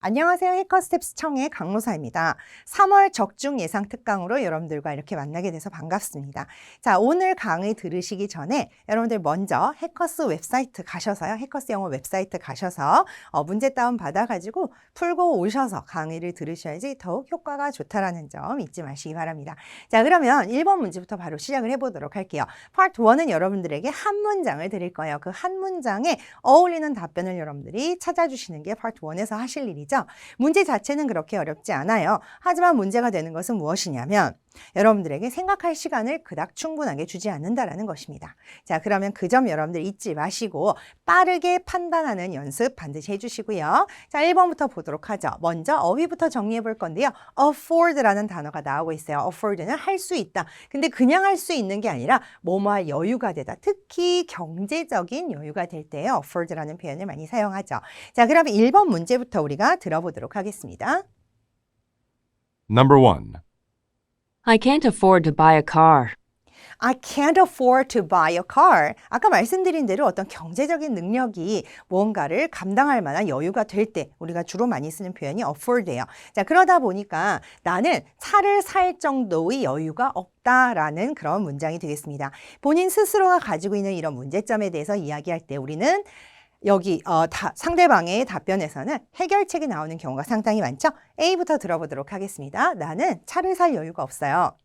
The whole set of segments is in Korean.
안녕하세요. 해커스텝스 청의 강로사입니다. 3월 적중 예상 특강으로 여러분들과 이렇게 만나게 돼서 반갑습니다. 자, 오늘 강의 들으시기 전에 여러분들 먼저 해커스 웹사이트 가셔서요. 해커스 영어 웹사이트 가셔서 문제 다운 받아가지고 풀고 오셔서 강의를 들으셔야지 더욱 효과가 좋다라는 점 잊지 마시기 바랍니다. 자, 그러면 1번 문제부터 바로 시작을 해보도록 할게요. 파트 1은 여러분들에게 한 문장을 드릴 거예요. 그 한 문장에 어울리는 답변을 여러분들이 찾아주시는 게 파트 1에서 하실 일이죠. 문제 자체는 그렇게 어렵지 않아요. 하지만 문제가 되는 것은 무엇이냐면 여러분들에게 생각할 시간을 그닥 충분하게 주지 않는다라는 것입니다. 자, 그러면 그 점 여러분들 잊지 마시고 빠르게 판단하는 연습 반드시 해주시고요. 자, 1번부터 보도록 하죠. 먼저 어휘부터 정리해 볼 건데요. afford라는 단어가 나오고 있어요. afford는 할 수 있다. 근데 그냥 할 수 있는 게 아니라 뭐뭐 할 여유가 되다. 특히 경제적인 여유가 될 때에 afford라는 표현을 많이 사용하죠. 자, 그러면 1번 문제부터 우리가 들어보도록 하겠습니다. Number 1. I can't afford to buy a car. I can't afford to buy a car. 아까 말씀드린 대로 어떤 경제적인 능력이 무언가를 감당할 만한 여유가 될 때 우리가 주로 많이 쓰는 표현이 afford예요. 자, 그러다 보니까 나는 차를 살 정도의 여유가 없다라는 그런 문장이 되겠습니다. 본인 스스로가 가지고 있는 이런 문제점에 대해서 이야기할 때 우리는 여기 상대방의 답변에서는 해결책이 나오는 경우가 상당히 많죠. A부터 들어보도록 하겠습니다. 나는 차를 살 여유가 없어요.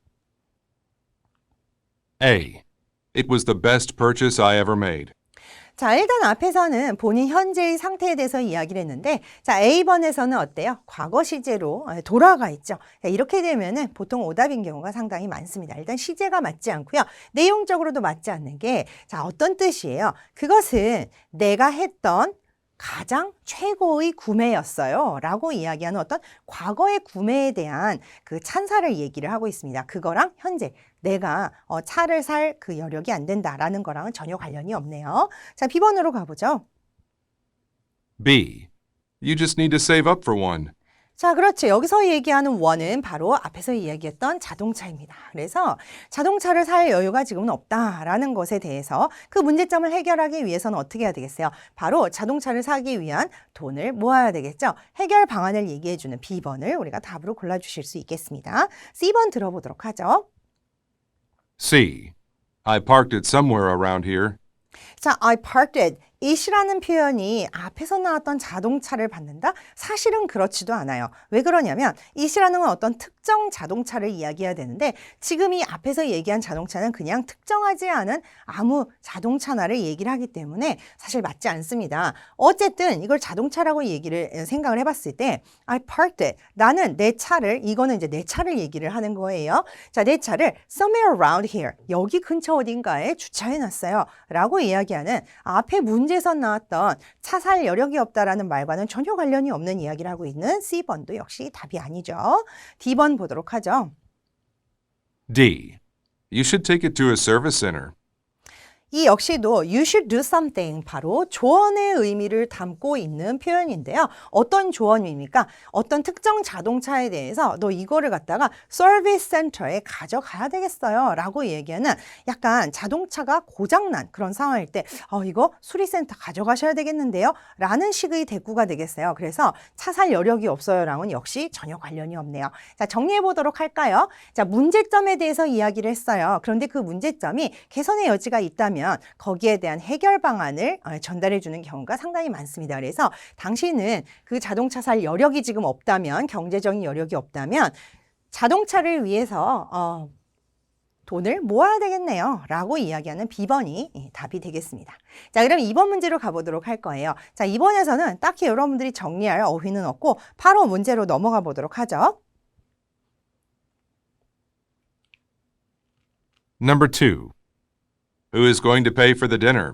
A. It was the best purchase I ever made. 자, 일단 앞에서는 본인 현재의 상태에 대해서 이야기를 했는데, 자, A번에서는 어때요? 과거 시제로 돌아가 있죠. 자, 이렇게 되면은 보통 오답인 경우가 상당히 많습니다. 일단 시제가 맞지 않고요. 내용적으로도 맞지 않는 게, 자, 어떤 뜻이에요? 그것은 내가 했던 가장 최고의 구매였어요. 라고 이야기하는 어떤 과거의 구매에 대한 그 찬사를 얘기를 하고 있습니다. 그거랑 현재 내가 차를 살 그 여력이 안 된다라는 거랑은 전혀 관련이 없네요. 자, B번으로 가보죠. B. You just need to save up for one. 자, 그렇죠. 여기서 얘기하는 원은 바로 앞에서 이야기했던 자동차입니다. 그래서 자동차를 살 여유가 지금은 없다라는 것에 대해서 그 문제점을 해결하기 위해서는 어떻게 해야 되겠어요? 바로 자동차를 사기 위한 돈을 모아야 되겠죠. 해결 방안을 얘기해주는 B번을 우리가 답으로 골라주실 수 있겠습니다. C번 들어보도록 하죠. C. I parked it somewhere around here. 자, I parked it. it이라는 표현이 앞에서 나왔던 자동차를 받는다? 사실은 그렇지도 않아요. 왜 그러냐면 it이라는 건 어떤 특정 자동차를 이야기해야 되는데 지금 이 앞에서 얘기한 자동차는 그냥 특정하지 않은 아무 자동차나를 얘기를 하기 때문에 사실 맞지 않습니다. 어쨌든 이걸 자동차라고 생각을 해봤을 때 I parked it. 나는 내 차를, 이거는 이제 내 차를 얘기를 하는 거예요. 자, 내 차를 somewhere around here. 여기 근처 어딘가에 주차해놨어요. 라고 이야기하는 앞에 문제에서 나왔던 차 살 여력이 없다라는 말과는 전혀 관련이 없는 이야기를 하고 있는 C번도 역시 답이 아니죠. D번 보도록 하죠. D. You should take it to a service center. 이 역시도 you should do something 바로 조언의 의미를 담고 있는 표현인데요. 어떤 조언입니까? 어떤 특정 자동차에 대해서 너 이거를 갖다가 서비스 센터에 가져가야 되겠어요 라고 얘기하는 약간 자동차가 고장난 그런 상황일 때 이거 수리센터 가져가셔야 되겠는데요 라는 식의 대꾸가 되겠어요. 그래서 차 살 여력이 없어요 랑은 역시 전혀 관련이 없네요. 자, 정리해 보도록 할까요? 자, 문제점에 대해서 이야기를 했어요. 그런데 그 문제점이 개선의 여지가 있다면 거기에 대한 해결 방안을 전달해 주는 경우가 상당히 많습니다. 그래서 당신은 그 자동차 살 여력이 지금 없다면, 경제적인 여력이 없다면 자동차를 위해서 돈을 모아야 되겠네요 라고 이야기하는 B번이 답이 되겠습니다. 자, 그럼 2번 문제로 가보도록 할 거예요. 자, 2번에서는 딱히 여러분들이 정리할 어휘는 없고 바로 문제로 넘어가 보도록 하죠. Number 2. Who is going to pay for the dinner?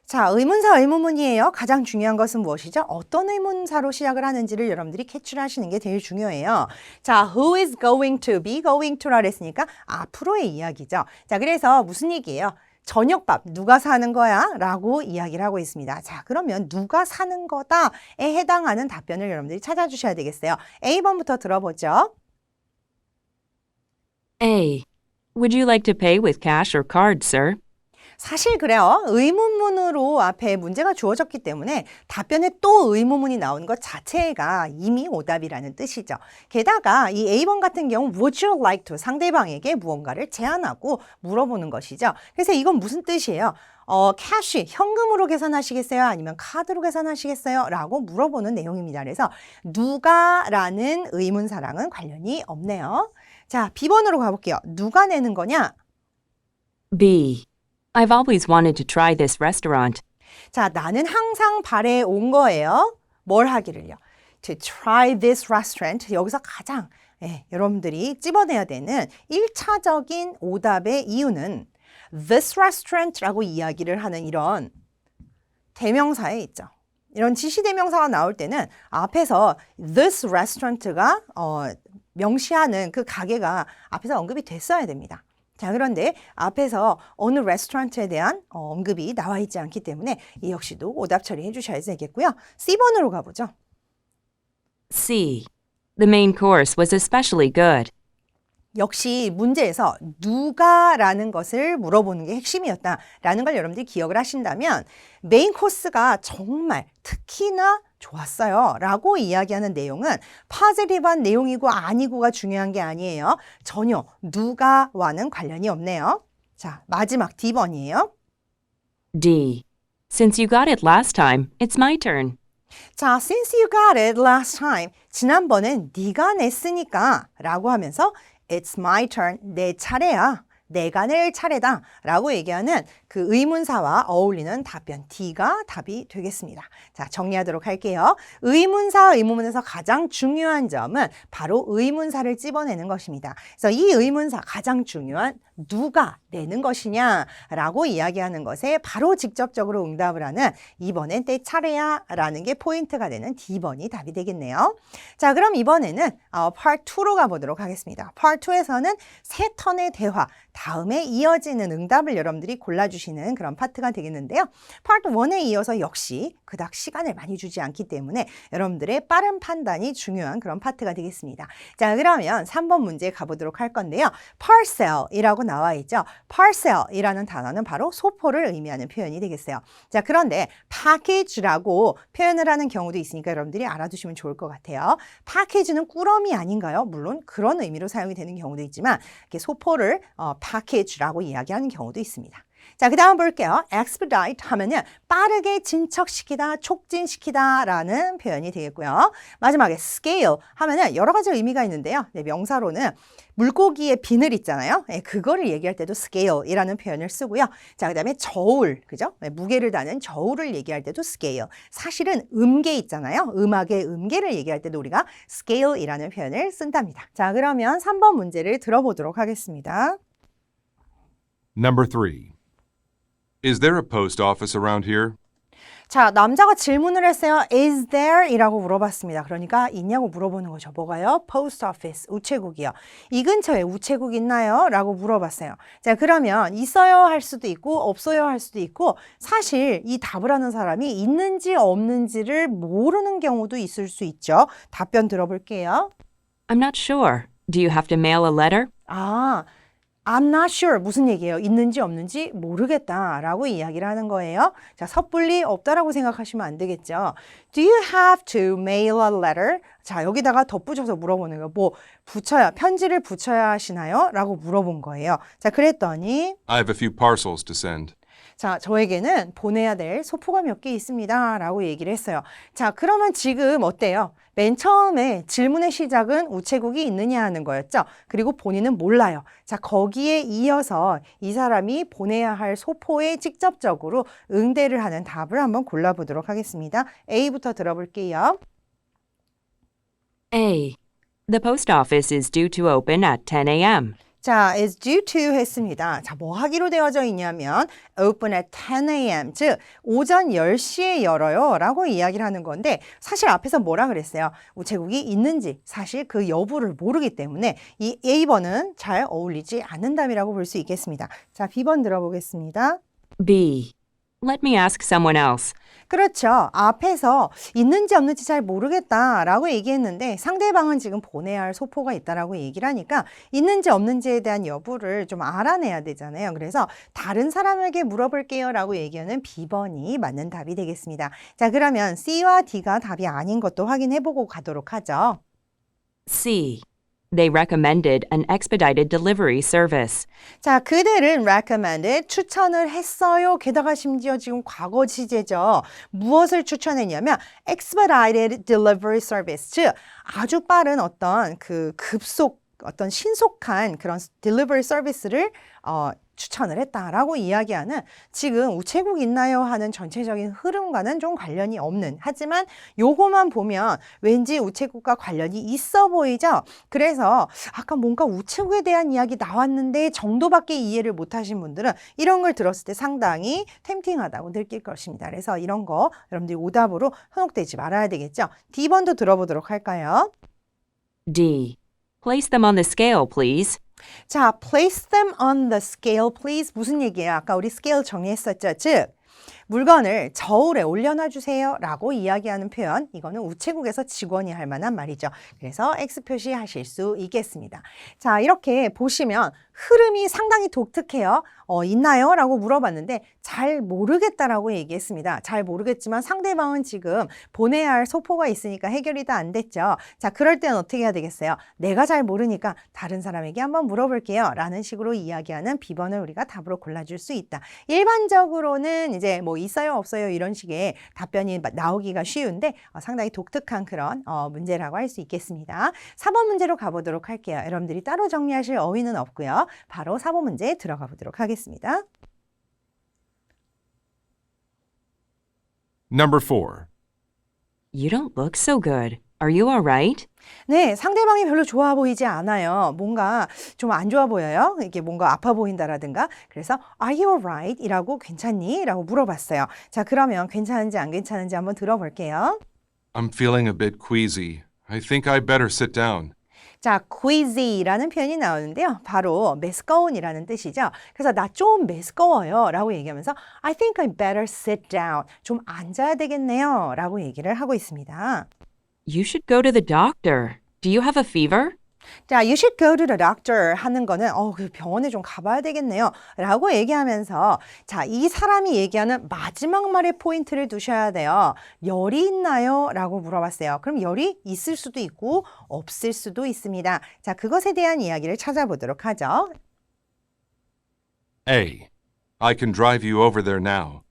자, 의문사 의문문이에요. 가장 중요한 것은 무엇이죠? 어떤 의문사로 시작을 하는지를 여러분들이 캐치하시는 게 제일 중요해요. 자, who is going to be going to라 그랬으니까 앞으로의 이야기죠. 자, 그래서 무슨 얘기예요? 저녁밥 누가 사는 거야? 라고 이야기를 하고 있습니다. 자, 그러면 누가 사는 거다에 해당하는 답변을 여러분들이 찾아주셔야 되겠어요. A번부터 들어보죠. A. Would you like to pay with cash or card, sir? 사실 그래요. 의문문으로 앞에 문제가 주어졌기 때문에 답변에 또 의문문이 나오는 것 자체가 이미 오답이라는 뜻이죠. 게다가 이 A번 같은 경우 would you like to 상대방에게 무언가를 제안하고 물어보는 것이죠. 그래서 이건 무슨 뜻이에요? 캐시, 현금으로 계산하시겠어요? 아니면 카드로 계산하시겠어요? 라고 물어보는 내용입니다. 그래서 누가라는 의문사랑은 관련이 없네요. 자, B번으로 가볼게요. 누가 내는 거냐? B. I've always wanted to try this restaurant. 자, 나는 항상 바래 온 거예요. 뭘 하기를요? To try this restaurant. 여기서 가장 여러분들이 찝어내야 되는 1차적인 오답의 이유는 this restaurant라고 이야기를 하는 이런 대명사에 있죠. 이런 지시대명사가 나올 때는 앞에서 this restaurant가 명시하는 그 가게가 앞에서 언급이 됐어야 됩니다. 자, 그런데 앞에서 어느 레스토랑트에 대한 언급이 나와 있지 않기 때문에 이 역시도 오답 처리해 주셔야 되겠고요. C번으로 가보죠. C. The main course was especially good. 역시 문제에서 누가라는 것을 물어보는 게 핵심이었다라는 걸 여러분들이 기억을 하신다면 메인 코스가 정말 특히나 좋았어요 라고 이야기하는 내용은 파지티브한 내용이고 아니고가 중요한 게 아니에요. 전혀 누가와는 관련이 없네요. 자, 마지막 D번이에요. D. Since you got it last time, it's my turn. 자, since you got it last time. 지난번엔 네가 냈으니까 라고 하면서 It's my turn. 내 차례야. 내가 낼 차례다 라고 얘기하는 그 의문사와 어울리는 답변 D가 답이 되겠습니다. 자, 정리하도록 할게요. 의문사, 의문문에서 가장 중요한 점은 바로 의문사를 찝어내는 것입니다. 그래서 이 의문사 가장 중요한 누가 내는 것이냐 라고 이야기하는 것에 바로 직접적으로 응답을 하는 이번엔 내 차례야 라는 게 포인트가 되는 D번이 답이 되겠네요. 자, 그럼 이번에는 Part 2로 가보도록 하겠습니다. Part 2에서는 세 턴의 대화, 다음에 이어지는 응답을 여러분들이 골라주시는 그런 파트가 되겠는데요. Part 1에 이어서 역시 그닥 시간을 많이 주지 않기 때문에 여러분들의 빠른 판단이 중요한 그런 파트가 되겠습니다. 자, 그러면 3번 문제 가보도록 할 건데요. parcel이라고 나와 있죠. parcel이라는 단어는 바로 소포를 의미하는 표현이 되겠어요. 자, 그런데 package라고 표현을 하는 경우도 있으니까 여러분들이 알아두시면 좋을 것 같아요. package는 꾸러미 아닌가요? 물론 그런 의미로 사용이 되는 경우도 있지만 이렇게 소포를 package라고 이야기하는 경우도 있습니다. 자, 그 다음 볼게요. expedite 하면은 빠르게 진척시키다, 촉진시키다 라는 표현이 되겠고요. 마지막에 scale 하면은 여러 가지 의미가 있는데요. 네, 명사로는 물고기의 비늘 있잖아요. 네, 그거를 얘기할 때도 scale이라는 표현을 쓰고요. 자, 그 다음에 저울, 그죠? 네, 무게를 다는 저울을 얘기할 때도 scale. 사실은 음계 있잖아요. 음악의 음계를 얘기할 때도 우리가 scale이라는 표현을 쓴답니다. 자, 그러면 3번 문제를 들어보도록 하겠습니다. Number 3. Is there a post office around here? 자, 남자가 질문을 했어요. Is there? 이라고 물어봤습니다. 그러니까 있냐고 물어보는 거죠. 뭐가요? Post office, 우체국이요. 이 근처에 우체국 있나요? 라고 물어봤어요. 자, 그러면 있어요 할 수도 있고 없어요 할 수도 있고 사실 이 답을 하는 사람이 있는지 없는지를 모르는 경우도 있을 수 있죠. 답변 들어볼게요. I'm not sure. Do you have to mail a letter? I'm not sure. 무슨 얘기예요? 있는지 없는지 모르겠다라고 이야기를 하는 거예요. 자, 섣불리 없다라고 생각하시면 안 되겠죠. Do you have to mail a letter? 자, 여기다가 덧붙여서 물어보는 거. 뭐 편지를 붙여야 하시나요? 라고 물어본 거예요. 자, 그랬더니 I have a few parcels to send. 자, 저에게는 보내야 될 소포가 몇 개 있습니다. 라고 얘기를 했어요. 자, 그러면 지금 어때요? 맨 처음에 질문의 시작은 우체국이 있느냐 하는 거였죠. 그리고 본인은 몰라요. 자, 거기에 이어서 이 사람이 보내야 할 소포에 직접적으로 응대를 하는 답을 한번 골라보도록 하겠습니다. A부터 들어볼게요. A. The post office is due to open at 10 a.m. 자, is due to 했습니다. 자, 뭐 하기로 되어져 있냐면 open at 10 a.m. 즉 오전 10시에 열어요 라고 이야기를 하는 건데 사실 앞에서 뭐라 그랬어요? 우체국이 있는지 사실 그 여부를 모르기 때문에 이 A번은 잘 어울리지 않는 답이라고 볼 수 있겠습니다. 자, B번 들어보겠습니다. B. Let me ask someone else. 그렇죠. 앞에서 있는지 없는지 잘 모르겠다라고 얘기했는데 상대방은 지금 보내야 할 소포가 있다라고 얘기를 하니까 있는지 없는지에 대한 여부를 좀 알아내야 되잖아요. 그래서 다른 사람에게 물어볼게요라고 얘기하는 B번이 맞는 답이 되겠습니다. 자, 그러면 C와 D가 답이 아닌 것도 확인해보고 가도록 하죠. C. They recommended an expedited delivery service. 자, 그들은 recommended, 추천을 했어요. 게다가 심지어 지금 과거 시제죠. 무엇을 추천했냐면 expedited delivery service, 즉 아주 빠른 어떤 그 어떤 신속한 그런 delivery 서비스를 추천을 했다라고 이야기하는 지금 우체국 있나요? 하는 전체적인 흐름과는 좀 관련이 없는, 하지만 요거만 보면 왠지 우체국과 관련이 있어 보이죠? 그래서 아까 뭔가 우체국에 대한 이야기 나왔는데 정도밖에 이해를 못하신 분들은 이런 걸 들었을 때 상당히 템팅하다고 느낄 것입니다. 그래서 이런 거 여러분들이 오답으로 현혹되지 말아야 되겠죠? D번도 들어보도록 할까요? D. Place them on the scale, please. 자, place them on the scale, please. 무슨 얘기예요? 아까 우리 scale 정리했었죠? 즉, 물건을 저울에 올려놔 주세요 라고 이야기하는 표현, 이거는 우체국에서 직원이 할 만한 말이죠. 그래서 X 표시하실 수 있겠습니다. 자, 이렇게 보시면 흐름이 상당히 독특해요. 있나요? 라고 물어봤는데 잘 모르겠다라고 얘기했습니다. 잘 모르겠지만 상대방은 지금 보내야 할 소포가 있으니까 해결이 다 안 됐죠. 자, 그럴 때는 어떻게 해야 되겠어요? 내가 잘 모르니까 다른 사람에게 한번 물어볼게요 라는 식으로 이야기하는 B번을 우리가 답으로 골라줄 수 있다. 일반적으로는 이제 뭐 있어요 없어요 이런 식의 답변이 나오기가 쉬운데 상당히 독특한 그런 문제라고 할 수 있겠습니다. 4번 문제로 가보도록 할게요. 여러분들이 따로 정리하실 어휘는 없고요. 바로 4번 문제 들어가 보도록 하겠습니다. Number 4. You don't look so good. Are you all right? 네, 상대방이 별로 좋아 보이지 않아요. 뭔가 좀 안 좋아 보여요. 이게 뭔가 아파 보인다라든가. 그래서 Are you alright? 이라고 괜찮니? 라고 물어봤어요. 자, 그러면 괜찮은지 안 괜찮은지 한번 들어볼게요. I'm feeling a bit queasy. I think I better sit down. 자, queasy라는 표현이 나오는데요. 바로 메스꺼운이라는 뜻이죠. 그래서 나 좀 메스꺼워요 라고 얘기하면서 I think I better sit down. 좀 앉아야 되겠네요 라고 얘기를 하고 있습니다. You should go to the doctor. Do you have a fever? 자, you should go to the doctor 하는 거는 그 병원에 좀 가봐야 되겠네요 라고 얘기하면서 자, 이 사람이 얘기하는 마지막 말에 포인트를 두셔야 돼요. 열이 있나요? 라고 물어봤어요. 그럼 열이 있을 수도 있고 없을 수도 있습니다. 자, 그것에 대한 이야기를 찾아보도록 하죠. A. I can drive you over there now.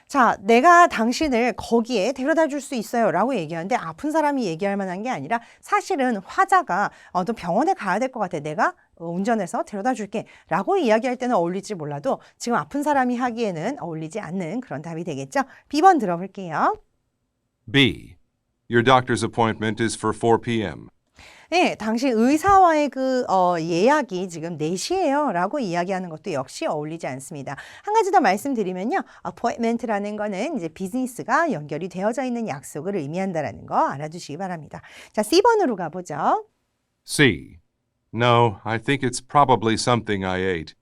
자, 내가 당신을 거기에 데려다 줄 수 있어요 라고 얘기하는데 아픈 사람이 얘기할 만한 게 아니라 사실은 화자가 너 병원에 가야 될 것 같아. 내가 운전해서 데려다 줄게 라고 이야기할 때는 어울릴지 몰라도 지금 아픈 사람이 하기에는 어울리지 않는 그런 답이 되겠죠. B번 들어볼게요. B. Your doctor's appointment is for 4 p.m. 네, 당신 의사와의 그 예약이 지금 4시예요 라고 이야기하는 것도 역시 어울리지 않습니다. 한 가지 더 말씀드리면요. appointment라는 거는 이제 비즈니스가 연결이 되어져 있는 약속을 의미한다는 거 알아두시기 바랍니다. 자, C번으로 가보죠. C. No, I think it's probably something I ate.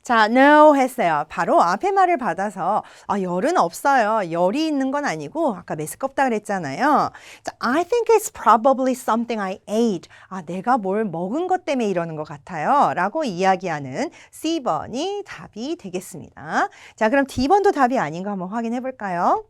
자, no 했어요. 바로 앞에 말을 받아서 열은 없어요. 열이 있는 건 아니고 아까 메스껍다 그랬잖아요. 자, I think it's probably something I ate. 내가 뭘 먹은 것 때문에 이러는 것 같아요. 라고 이야기하는 C번이 답이 되겠습니다. 자, 그럼 D번도 답이 아닌 거 한번 확인해 볼까요?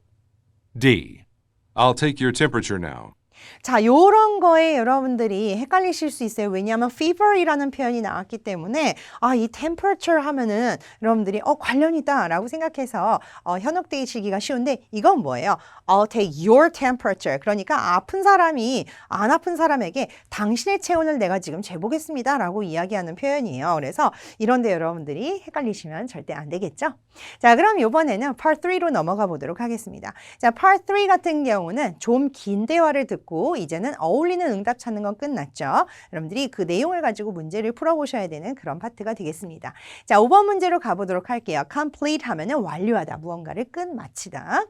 D. I'll take your temperature now. 자, 요런 거에 여러분들이 헷갈리실 수 있어요. 왜냐하면 fever이라는 표현이 나왔기 때문에 이 temperature 하면은 여러분들이 관련이 있다라고 생각해서 현혹되시기가 쉬운데 이건 뭐예요? I'll take your temperature. 그러니까 아픈 사람이 안 아픈 사람에게 당신의 체온을 내가 지금 재보겠습니다 라고 이야기하는 표현이에요. 그래서 이런데 여러분들이 헷갈리시면 절대 안 되겠죠? 자, 그럼 이번에는 part 3로 넘어가 보도록 하겠습니다. 자, part 3 같은 경우는 좀 긴 대화를 듣고 이제는 어울리는 응답 찾는 건 끝났죠. 여러분들이 그 내용을 가지고 문제를 풀어보셔야 되는 그런 파트가 되겠습니다. 자, 5번 문제로 가보도록 할게요. complete 하면은 완료하다, 무언가를 끝마치다.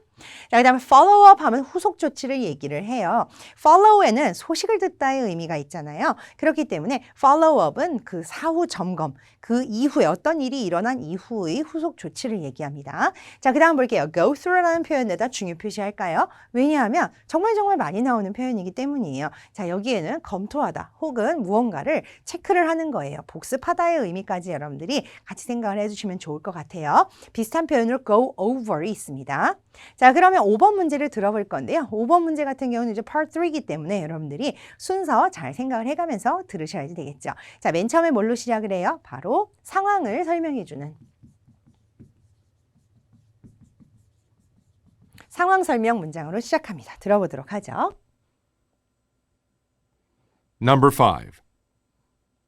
자, 그다음에 follow up 하면 후속 조치를 얘기를 해요. follow에는 소식을 듣다의 의미가 있잖아요. 그렇기 때문에 follow up은 그 사후 점검, 그 이후에 어떤 일이 일어난 이후의 후속 조치를 얘기합니다. 자, 그다음 볼게요. go through라는 표현에다 중요 표시할까요? 왜냐하면 정말 많이 나오는 표현이기 때문이에요. 자, 여기에는 검토하다 혹은 무언가를 체크를 하는 거예요. 복습하다의 의미까지 여러분들이 같이 생각을 해주시면 좋을 것 같아요. 비슷한 표현으로 go over이 있습니다. 자, 그러면 5번 문제를 들어볼 건데요. 5번 문제 같은 경우는 이제 part 3이기 때문에 여러분들이 순서 잘 생각을 해가면서 들으셔야 되겠죠. 자, 맨 처음에 뭘로 시작을 해요? 바로 상황을 설명해주는 상황 설명 문장으로 시작합니다. 들어보도록 하죠. Number 5.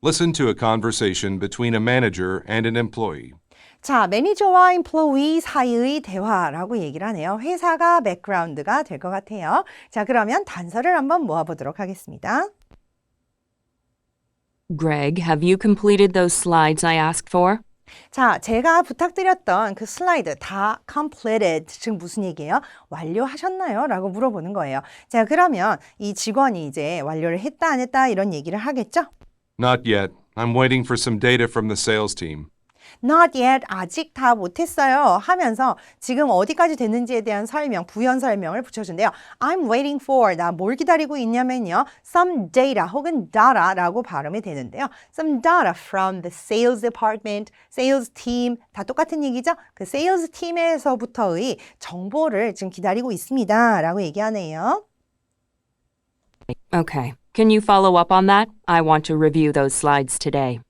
Listen to a conversation between a manager and an employee. 자, 매니저와 employee 사이의 대화라고 얘기를 하네요. 회사가 백그라운드가 될 것 같아요. 자, 그러면 단서를 한번 모아보도록 하겠습니다. Greg, have you completed those slides I asked for? 자, 제가 부탁드렸던 그 슬라이드 다 completed, 즉 무슨 얘기예요? 완료하셨나요? 라고 물어보는 거예요. 자, 그러면 이 직원이 이제 완료를 했다 안 했다 이런 얘기를 하겠죠? Not yet. I'm waiting for some data from the sales team. Not yet, 아직 다 못했어요 하면서 지금 어디까지 됐는지에 대한 설명, 부연 설명을 붙여준대요. I'm waiting for, 나 뭘 기다리고 있냐면요. Some data 혹은 data라고 발음이 되는데요. Some data from the sales department, sales team, 다 똑같은 얘기죠? 그 sales 팀에서부터의 정보를 지금 기다리고 있습니다 라고 얘기하네요. Okay. Can you follow up on that? I want to review those slides today.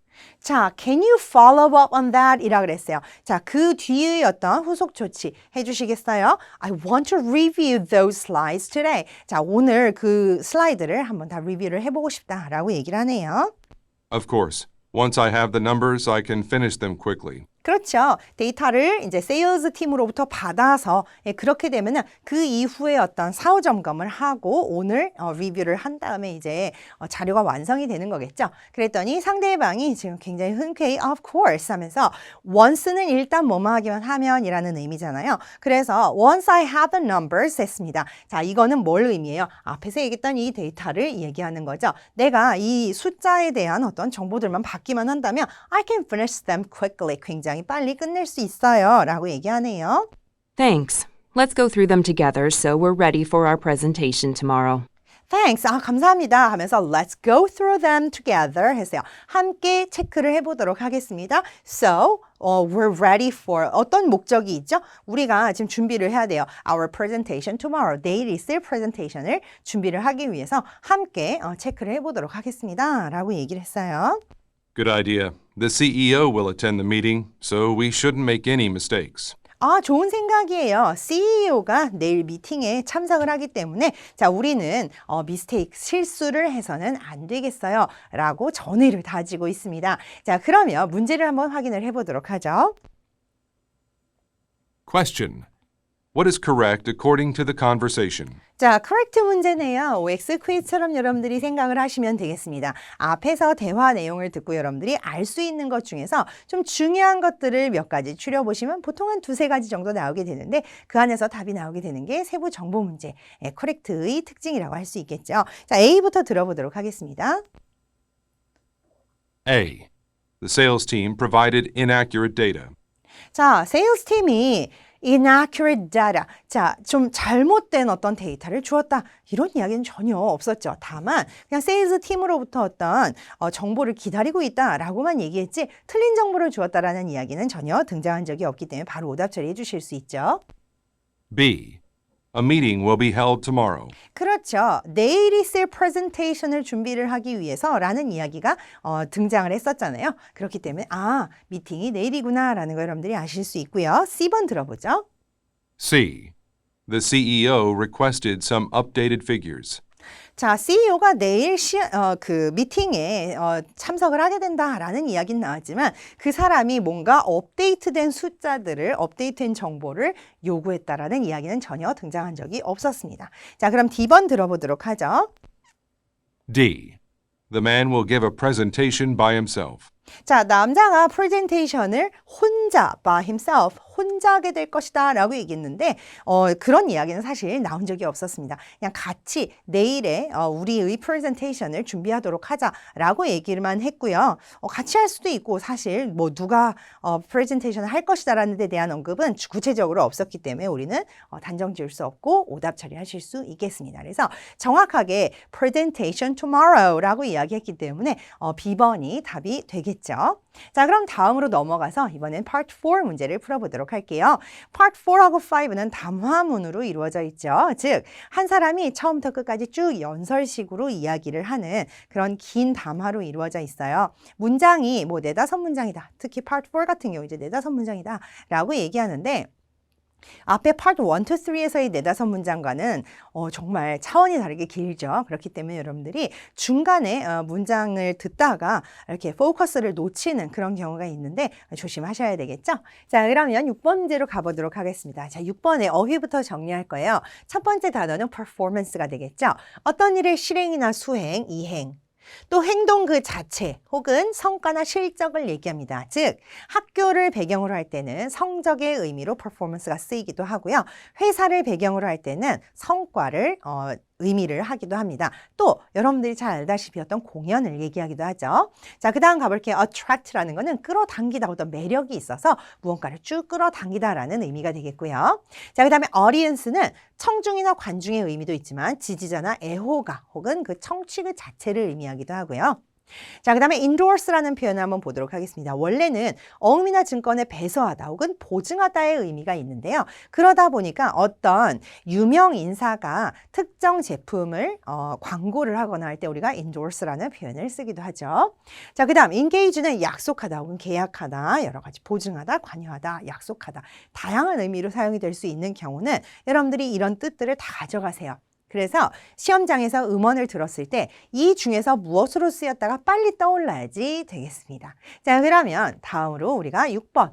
자, can you follow up on that? 이라 그랬어요. 자, 그 뒤의 어떤 후속 조치 해주시겠어요? I want to review those slides today. 자, 오늘 그 슬라이드를 한번 다 리뷰를 해보고 싶다라고 얘기를 하네요. Of course. Once I have the numbers, I can finish them quickly. 그렇죠. 데이터를 이제 세일즈 팀으로부터 받아서 그렇게 되면은 그 이후에 어떤 사후 점검을 하고 오늘 리뷰를 한 다음에 이제 자료가 완성이 되는 거겠죠. 그랬더니 상대방이 지금 굉장히 흔쾌히 of course 하면서 once는 일단 뭐뭐 하기만 하면이라는 의미잖아요. 그래서 once I have the numbers 했습니다. 자, 이거는 뭘 의미해요? 앞에서 얘기했던 이 데이터를 얘기하는 거죠. 내가 이 숫자에 대한 어떤 정보들만 받기만 한다면 I can finish them quickly. 굉장히 빨리 끝낼 수 있어요. 라고 얘기하네요. Thanks. Let's go through them together so we're ready for our presentation tomorrow. Thanks. 아, 감사합니다. 하면서 let's go through them together 했어요. 함께 체크를 해보도록 하겠습니다. So, we're ready for 어떤 목적이 있죠? 우리가 지금 준비를 해야 돼요. Our presentation tomorrow. 내일 있을 presentation을 준비를 하기 위해서 함께 체크를 해보도록 하겠습니다. 라고 얘기를 했어요. Good idea. The CEO will attend the meeting, so we shouldn't make any mistakes. 아, 좋은 생각이에요. CEO가 내일 미팅에 참석을 하기 때문에 자, 우리는 미스테이크, 실수를 해서는 안 되겠어요. 라고 전의를 다지고 있습니다. 자, 그러면 문제를 한번 확인을 해보도록 하죠. Question. What is correct according to the conversation? 자, correct 문제네요. OX 퀴즈처럼 여러분들이 생각을 하시면 되겠습니다. 앞에서 대화 내용을 듣고 여러분들이 알 수 있는 것 중에서 좀 중요한 것들을 몇 가지 추려보시면 보통 한 두세 가지 정도 나오게 되는데 그 안에서 답이 나오게 되는 게 세부 정보 문제, correct의 특징이라고 할 수 있겠죠. 자, A부터 들어보도록 하겠습니다. A. The sales team provided inaccurate data. 자, 세일스 팀이 inaccurate data. 자, 좀 잘못된 어떤 데이터를 주었다. 이런 이야기는 전혀 없었죠. 다만 그냥 세일즈 팀으로부터 어떤 정보를 기다리고 있다라고만 얘기했지 틀린 정보를 주었다라는 이야기는 전혀 등장한 적이 없기 때문에 바로 오답 처리해 주실 수 있죠. B. A meeting will be held tomorrow. 그렇죠. 내일 있을 프레젠테이션을 준비를 하기 위해서라는 이야기가 등장을 했었잖아요. 그렇기 때문에 아, 미팅이 내일이구나라는 걸 여러분들이 아실 수 있고요. C번 들어보죠. C. The CEO requested some updated figures. 자, CEO가 내일 그 미팅에 참석을 하게 된다라는 이야기는 나왔지만 그 사람이 뭔가 업데이트된 숫자들을, 업데이트된 정보를 요구했다라는 이야기는 전혀 등장한 적이 없었습니다. 자, 그럼 D번 들어보도록 하죠. D. The man will give a presentation by himself. 자, 남자가 프레젠테이션을 혼자, by himself, 혼자 하게 될 것이다 라고 얘기했는데 그런 이야기는 사실 나온 적이 없었습니다. 그냥 같이 내일에 우리의 프레젠테이션을 준비하도록 하자라고 얘기만 했고요. 같이 할 수도 있고 사실 뭐 누가 프레젠테이션을 할 것이다라는 데 대한 언급은 구체적으로 없었기 때문에 우리는 단정 지을 수 없고 오답 처리하실 수 있겠습니다. 그래서 정확하게 presentation tomorrow라고 이야기했기 때문에 B번이 답이 되겠죠. 자, 그럼 다음으로 넘어가서 이번엔 Part 4 문제를 풀어보도록 할게요. Part 4하고 5는 담화문으로 이루어져 있죠. 즉, 한 사람이 처음부터 끝까지 쭉 연설식으로 이야기를 하는 그런 긴 담화로 이루어져 있어요. 문장이 뭐 4-5문장이다. 특히 Part 4 같은 경우 이제 4-5문장이다 라고 얘기하는데 앞에 Part 1, 2, 3에서의 4-5문장과는 정말 차원이 다르게 길죠. 그렇기 때문에 여러분들이 중간에 문장을 듣다가 이렇게 포커스를 놓치는 그런 경우가 있는데 조심하셔야 되겠죠. 자, 그러면 6번 문제로 가보도록 하겠습니다. 자, 6번에 어휘부터 정리할 거예요. 첫 번째 단어는 performance가 되겠죠. 어떤 일을 실행이나 수행, 이행, 또 행동 그 자체 혹은 성과나 실적을 얘기합니다. 즉, 학교를 배경으로 할 때는 성적의 의미로 performance가 쓰이기도 하고요. 회사를 배경으로 할 때는 성과를 의미를 하기도 합니다. 또 여러분들이 잘 알다시피 어떤 공연을 얘기하기도 하죠. 자, 그 다음 가볼게요. attract라는 거는 끌어당기다, 어떤 매력이 있어서 무언가를 쭉 끌어당기다라는 의미가 되겠고요. 자, 그 다음에 audience는 청중이나 관중의 의미도 있지만 지지자나 애호가 혹은 그 청취 그 자체를 의미하기도 하고요. 자, 그 다음에 endorse라는 표현을 한번 보도록 하겠습니다. 원래는 어음이나 증권에 배서하다 혹은 보증하다의 의미가 있는데요. 그러다 보니까 어떤 유명 인사가 특정 제품을 광고를 하거나 할 때 우리가 endorse라는 표현을 쓰기도 하죠. 자, 그 다음 engage는 약속하다 혹은 계약하다, 여러 가지 보증하다, 관여하다, 약속하다, 다양한 의미로 사용이 될 수 있는 경우는 여러분들이 이런 뜻들을 다 가져가세요. 그래서 시험장에서 음원을 들었을 때 이 중에서 무엇으로 쓰였다가 빨리 떠올라야지 되겠습니다. 자, 그러면 다음으로 우리가 6번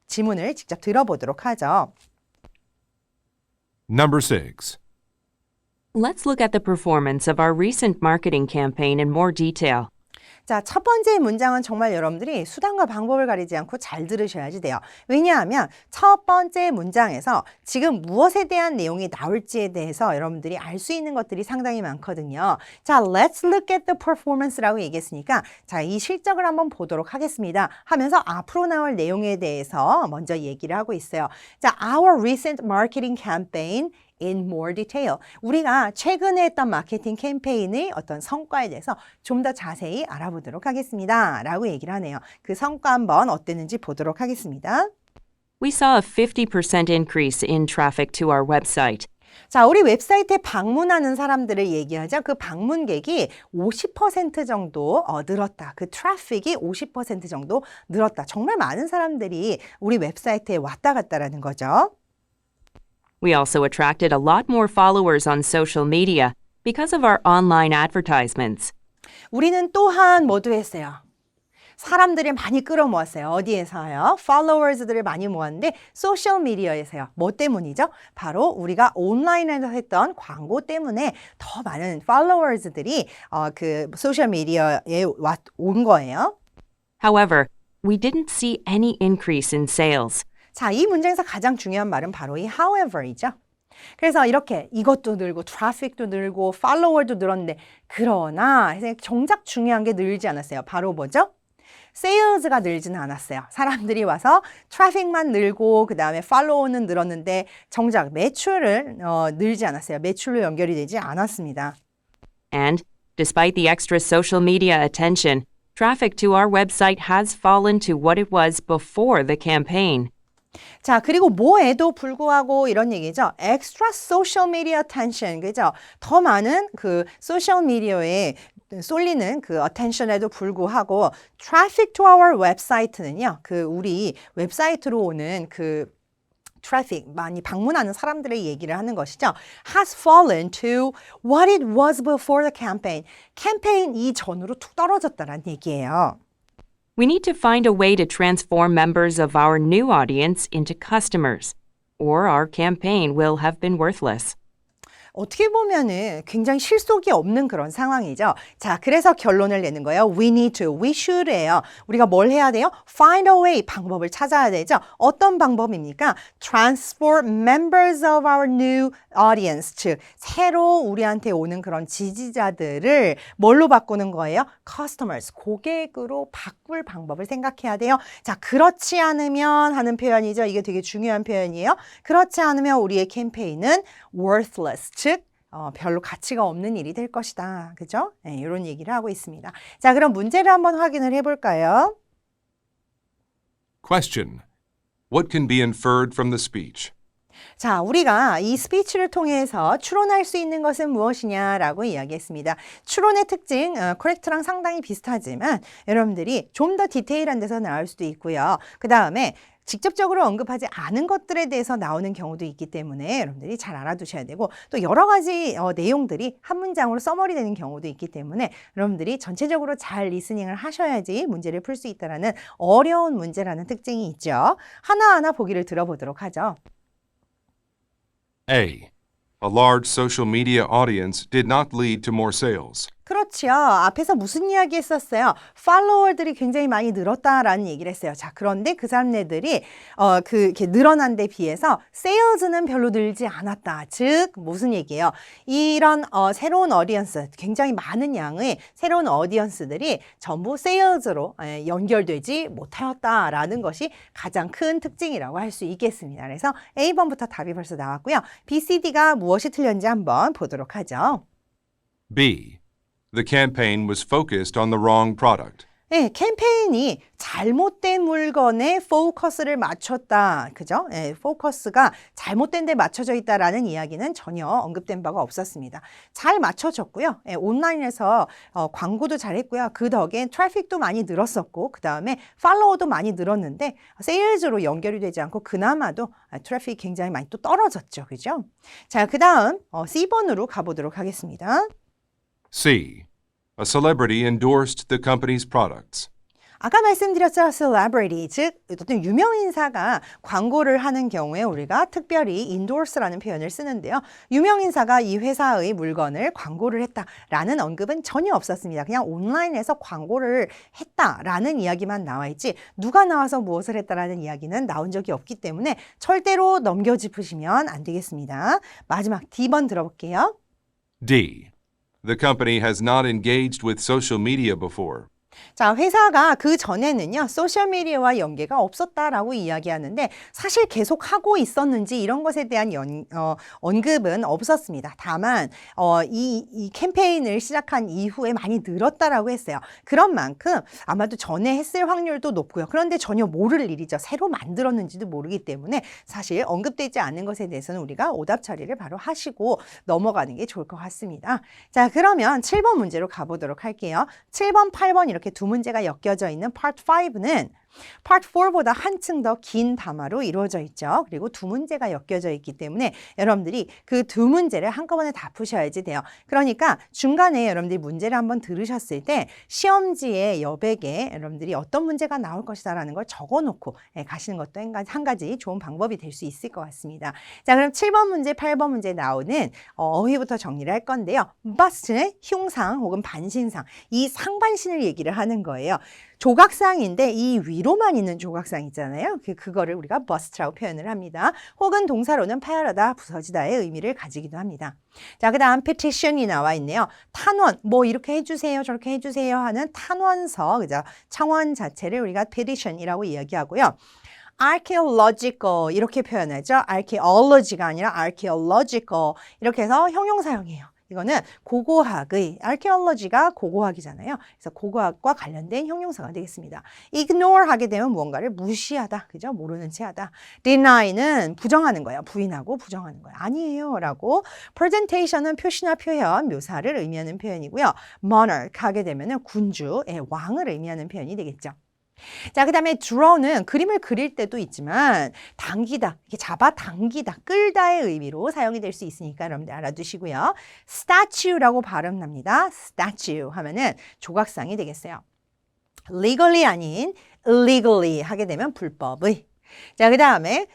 지문을 직접 들어보도록 하죠. Number 6. Let's look at the performance of our recent marketing campaign in more detail. 자, 첫 번째 문장은 정말 여러분들이 수단과 방법을 가리지 않고 잘 들으셔야지 돼요. 왜냐하면 첫 번째 문장에서 지금 무엇에 대한 내용이 나올지에 대해서 여러분들이 알 수 있는 것들이 상당히 많거든요. 자, let's look at the performance라고 얘기했으니까 자, 이 실적을 한번 보도록 하겠습니다 하면서 앞으로 나올 내용에 대해서 먼저 얘기를 하고 있어요. 자, our recent marketing campaign in more detail. 우리가 최근에 했던 마케팅 캠페인의 어떤 성과에 대해서 좀 더 자세히 알아보도록 하겠습니다 라고 얘기를 하네요. 그 성과 한번 어땠는지 보도록 하겠습니다. We saw a 50% increase in traffic to our website. 자, 우리 웹사이트에 방문하는 사람들을 얘기하자. 그 방문객이 50% 정도 늘었다. 그 트래픽이 50% 정도 늘었다. 정말 많은 사람들이 우리 웹사이트에 왔다 갔다라는 거죠. We also attracted a lot more followers on social media because of our online advertisements. 우리는 또한 뭐도 했어요? 사람들을 많이 끌어모았어요. 어디에서요? followers들을 많이 모았는데 소셜 미디어에서요. 뭐 때문이죠? 바로 우리가 온라인에서 했던 광고 때문에 더 많은 followers들이 그 소셜 미디어에 온 거예요. However, we didn't see any increase in sales. 자, 이 문장에서 가장 중요한 말은 바로 이 however이죠. 그래서 이렇게 이것도 늘고 트래픽도 늘고 팔로워도 늘었는데 그러나 정작 중요한 게 늘지 않았어요. 바로 뭐죠? 세일즈가 늘지는 않았어요. 사람들이 와서 트래픽만 늘고 그 다음에 팔로워는 늘었는데 정작 매출을 늘지 않았어요. 매출로 연결이 되지 않았습니다. And, despite the extra social media attention, traffic to our website has fallen to what it was before the campaign. 자, 그리고 뭐에도 불구하고 이런 얘기죠. extra social media attention, 그죠? 더 많은 그 소셜 미디어에 쏠리는 그 attention에도 불구하고 traffic to our website는요. 그 우리 웹사이트로 오는 그 트래픽, 많이 방문하는 사람들의 얘기를 하는 것이죠. has fallen to what it was before the campaign. 캠페인 이전으로 툭 떨어졌다는 얘기예요. We need to find a way to transform members of our new audience into customers, or our campaign will have been worthless. 어떻게 보면은 굉장히 실속이 없는 그런 상황이죠. 자, 그래서 결론을 내는 거예요. We need to, we should예요. 우리가 뭘 해야 돼요? Find a way, 방법을 찾아야 되죠. 어떤 방법입니까? Transport members of our new audience, 즉 새로 우리한테 오는 그런 지지자들을 뭘로 바꾸는 거예요? Customers, 고객으로 바꿀 방법을 생각해야 돼요. 자, 그렇지 않으면 하는 표현이죠. 이게 되게 중요한 표현이에요. 그렇지 않으면 우리의 캠페인은 worthless, 즉 별로 가치가 없는 일이 될 것이다. 그죠? 네, 이런 얘기를 하고 있습니다. 자, 그럼 문제를 한번 확인을 해볼까요? Question. What can be inferred from the speech? 자, 우리가 이 스피치를 통해서 추론할 수 있는 것은 무엇이냐라고 이야기했습니다. 추론의 특징, 코렉트랑 상당히 비슷하지만 여러분들이 좀 더 디테일한 데서 나올 수도 있고요. 그 다음에 직접적으로 언급하지 않은 것들에 대해서 나오는 경우도 있기 때문에 여러분들이 잘 알아두셔야 되고 또 여러 가지 내용들이 한 문장으로 써머리 되는 경우도 있기 때문에 여러분들이 전체적으로 잘 리스닝을 하셔야지 문제를 풀 수 있다는 어려운 문제라는 특징이 있죠. 하나하나 보기를 들어보도록 하죠. A. A large social media audience did not lead to more sales. 그렇죠. 앞에서 무슨 이야기 했었어요? 팔로워들이 굉장히 많이 늘었다라는 얘기를 했어요. 자, 그런데 그 사람들이 이렇게 늘어난 데 비해서 세일즈는 별로 늘지 않았다. 즉 무슨 얘기예요? 이런 새로운 어디언스, 굉장히 많은 양의 새로운 어디언스들이 전부 세일즈로 연결되지 못하였다라는 것이 가장 큰 특징이라고 할 수 있겠습니다. 그래서 A번부터 답이 벌써 나왔고요. B, C, D가 무엇이 틀렸는지 한번 보도록 하죠. B. The campaign was focused on the wrong product. 네, 캠페인이 잘못된 물건에 포커스를 맞췄다. 그죠? 네, 포커스가 잘못된 데 맞춰져 있다라는 이야기는 전혀 언급된 바가 없었습니다. 잘 맞춰졌고요. 네, 온라인에서 광고도 잘했고요. 그 덕에 트래픽도 많이 늘었었고 그 다음에 팔로워도 많이 늘었는데 세일즈로 연결이 되지 않고 그나마도 트래픽이 굉장히 많이 또 떨어졌죠. 그죠? 자, 그 다음 C번으로 가보도록 하겠습니다. C. A celebrity endorsed the company's products. 아까 말씀드렸죠. celebrity, 즉 어떤 유명인사가 광고를 하는 경우에 우리가 특별히 endorse라는 표현을 쓰는데요. 유명인사가 이 회사의 물건을 광고를 했다라는 언급은 전혀 없었습니다. 그냥 온라인에서 광고를 했다라는 이야기만 나와 있지 누가 나와서 무엇을 했다라는 이야기는 나온 적이 없기 때문에 절대로 넘겨짚으시면 안 되겠습니다. 마지막 D번 들어볼게요. D. The company has not engaged with social media before. 자, 회사가 그 전에는요, 소셜미디어와 연계가 없었다라고 이야기하는데 사실 계속 하고 있었는지 이런 것에 대한 언급은 없었습니다. 다만 이 캠페인을 시작한 이후에 많이 늘었다라고 했어요. 그런 만큼 아마도 전에 했을 확률도 높고요. 그런데 전혀 모를 일이죠. 새로 만들었는지도 모르기 때문에 사실 언급되지 않는 것에 대해서는 우리가 오답 처리를 바로 하시고 넘어가는 게 좋을 것 같습니다. 자, 그러면 7번 문제로 가보도록 할게요. 7번, 8번 이렇게 두 문제가 엮여져 있는 Part 5는 Part 4보다 한층 더 긴 담화로 이루어져 있죠. 그리고 두 문제가 엮여져 있기 때문에 여러분들이 그 두 문제를 한꺼번에 다 푸셔야지 돼요. 그러니까 중간에 여러분들이 문제를 한번 들으셨을 때 시험지에 여백에 여러분들이 어떤 문제가 나올 것이다라는 걸 적어놓고 가시는 것도 한 가지 좋은 방법이 될 수 있을 것 같습니다. 자, 그럼 7번 문제, 8번 문제 나오는 어휘부터 정리를 할 건데요. bust는 흉상 혹은 반신상, 이 상반신을 얘기를 하는 거예요. 조각상인데 이 위로만 있는 조각상 있잖아요. 그거를 우리가 bust라고 표현을 합니다. 혹은 동사로는 파열하다, 부서지다의 의미를 가지기도 합니다. 자, 그 다음 petition이 나와 있네요. 탄원, 뭐 이렇게 해주세요, 저렇게 해주세요 하는 탄원서, 그죠? 청원 자체를 우리가 petition이라고 이야기하고요. archaeological 이렇게 표현하죠. archaeology가 아니라 archaeological 이렇게 해서 형용사형이에요. 이거는 고고학의, archaeology가 고고학이잖아요. 그래서 고고학과 관련된 형용사가 되겠습니다. ignore 하게 되면 무언가를 무시하다, 그죠? 모르는 채 하다. deny는 부정하는 거예요. 부인하고 부정하는 거예요. 아니에요 라고. presentation은 표시나 표현, 묘사를 의미하는 표현이고요. monarch 하게 되면 군주의 왕을 의미하는 표현이 되겠죠. 자, 그 다음에 draw는 그림을 그릴 때도 있지만 당기다, 이렇게 잡아 당기다, 끌다의 의미로 사용이 될 수 있으니까 여러분들 알아두시고요. statue라고 발음 납니다. statue 하면은 조각상이 되겠어요. legally 아닌 illegally 하게 되면 불법의. 자, 그 다음에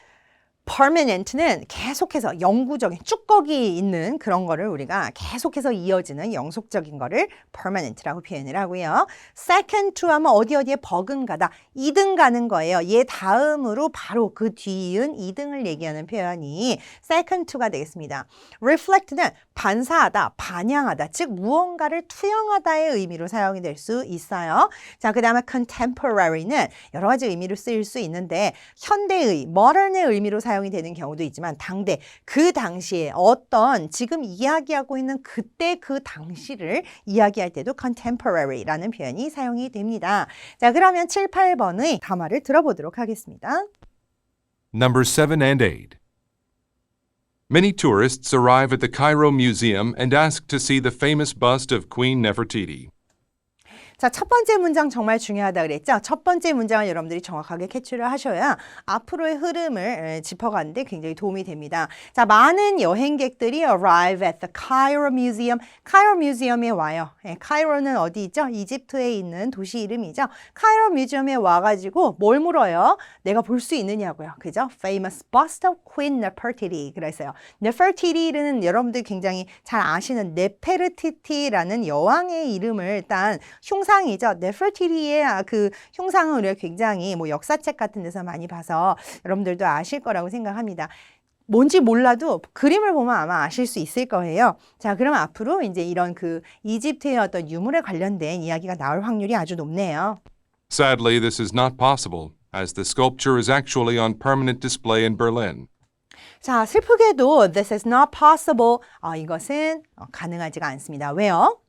permanent는 계속해서 영구적인 쭈꺼기 있는 그런 거를 우리가 계속해서 이어지는 영속적인 거를 permanent라고 표현을 하고요. second to 하면 어디에 버금가다 2등 가는 거예요. 얘 다음으로 바로 그 뒤이은 2등을 얘기하는 표현이 second to가 되겠습니다. reflect는 반사하다, 반영하다, 즉 무언가를 투영하다의 의미로 사용이 될 수 있어요. 자, 그 다음에 contemporary는 여러 가지 의미로 쓰일 수 있는데 현대의, modern의 의미로 사용이 되는 경우도 있지만 당대, 그 당시에 어떤 지금 이야기하고 있는 그때 그 당시를 이야기할 때도 contemporary라는 표현이 사용이 됩니다. 자, 그러면 7, 8번의 담화를 들어보도록 하겠습니다. Number 7 and 8. Many tourists arrive at the Cairo Museum and ask to see the famous bust of Queen Nefertiti. 자, 첫 번째 문장 정말 중요하다 그랬죠? 첫 번째 문장을 여러분들이 정확하게 캐치를 하셔야 앞으로의 흐름을 짚어가는데 굉장히 도움이 됩니다. 자, 많은 여행객들이 arrive at the Cairo Museum. Cairo Museum에 와요. 카이로는 어디 있죠? 이집트에 있는 도시 이름이죠. Cairo Museum에 와가지고 뭘 물어요? 내가 볼 수 있느냐고요. 그죠? Famous bust of Queen Nefertiti. 그랬어요. Nefertiti는 여러분들 굉장히 잘 아시는 네페르티티라는 여왕의 이름을 딴 흉상이죠. 네퍼티리의 그 흉상은 우리가 굉장히 뭐 역사책 같은 데서 많이 봐서 여러분들도 아실 거라고 생각합니다. 뭔지 몰라도 그림을 보면 아마 아실 수 있을 거예요. 자, 그럼 앞으로 이제 이런 그 이집트의 어떤 유물에 관련된 이야기가 나올 확률이 아주 높네요. Sadly, this is not possible, as the sculpture is actually on permanent display in Berlin. 자, 슬프게도 this is not possible. 이것은 가능하지가 않습니다. 왜요?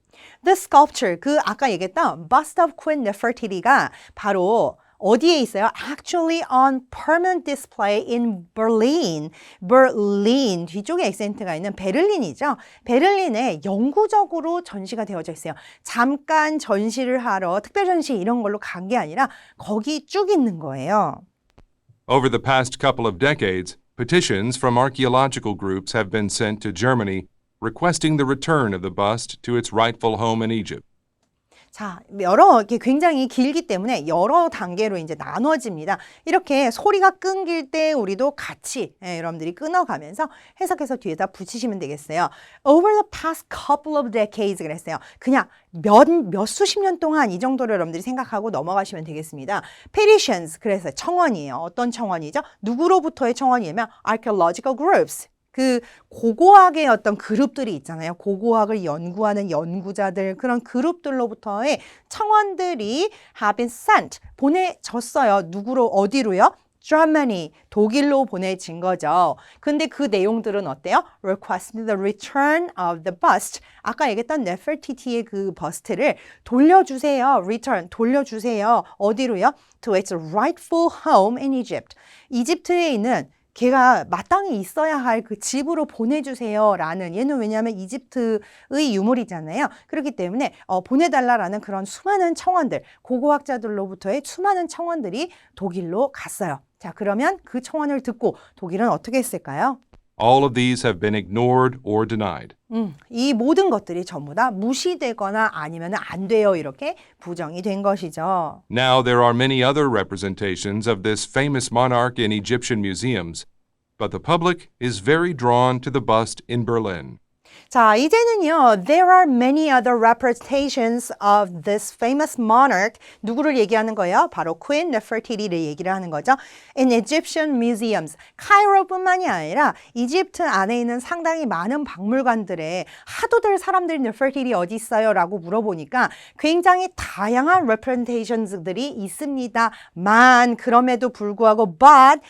The sculpture, 그 아까 얘기했던 bust of Queen Nefertiti가 바로 어디에 있어요? Actually on permanent display in Berlin. Berlin, 뒤쪽에 액센트가 있는 베를린이죠. 베를린에 영구적으로 전시가 되어져 있어요. 잠깐 전시를 하러 특별 전시 이런 걸로 간 게 아니라 거기 쭉 있는 거예요. Over the past couple of decades, petitions from archaeological groups have been sent to Germany requesting the return of the bust to its rightful home in Egypt. 자, 굉장히 길기 때문에 여러 단계로 이제 나눠집니다. 이렇게 소리가 끊길 때 우리도 같이 여러분들이 끊어가면서 해석해서 뒤에다 붙이시면 되겠어요. Over the past couple of decades 그랬어요. 그냥 몇 수십 년 동안 이 정도로 여러분들이 생각하고 넘어가시면 되겠습니다. Petitions, 그래서 청원이에요. 어떤 청원이죠? 누구로부터의 청원이냐면 archaeological groups. 그 고고학의 어떤 그룹들이 있잖아요. 고고학을 연구하는 연구자들 그런 그룹들로부터의 청원들이 have been sent, 보내졌어요. 누구로 어디로요? Germany, 독일로 보내진 거죠. 근데 그 내용들은 어때요? Requesting the return of the bust. 아까 얘기했던 네퍼티티의 그 버스트를 돌려주세요. Return, 돌려주세요. 어디로요? To its rightful home in Egypt. 이집트에 있는 걔가 마땅히 있어야 할 그 집으로 보내주세요 라는, 얘는 왜냐하면 이집트의 유물이잖아요. 그렇기 때문에 보내달라라는 그런 수많은 청원들, 고고학자들로부터의 수많은 청원들이 독일로 갔어요. 자, 그러면 그 청원을 듣고 독일은 어떻게 했을까요? All of these have been ignored or denied. 이 모든 것들이 전부 다 무시되거나 아니면 안 돼요 이렇게 부정이 된 것이죠. Now there are many other representations of this famous monarch in Egyptian museums, but the public is very drawn to the bust in Berlin. 자, 이제는요. There are many other representations of this famous monarch. 누구를 얘기하는 거예요? 바로 Queen Nefertiti를 얘기를 하는 거죠. In Egyptian museums. 카이로뿐만이 아니라 이집트 안에 있는 상당히 많은 박물관들에 하도들 사람들이 Nefertiti 어디 있어요? 라고 물어보니까 굉장히 다양한 representations들이 있습니다만 그럼에도 불구하고 but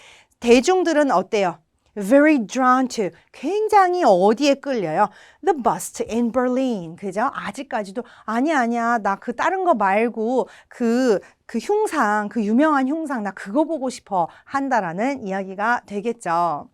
대중들은 어때요? Very drawn to, 굉장히 어디에 끌려요? The bust in Berlin. 그죠? 아직까지도 아니야. 나 그 다른 거 말고 그 흉상, 그 유명한 흉상 나 그거 보고 싶어 한다라는 이야기가 되겠죠.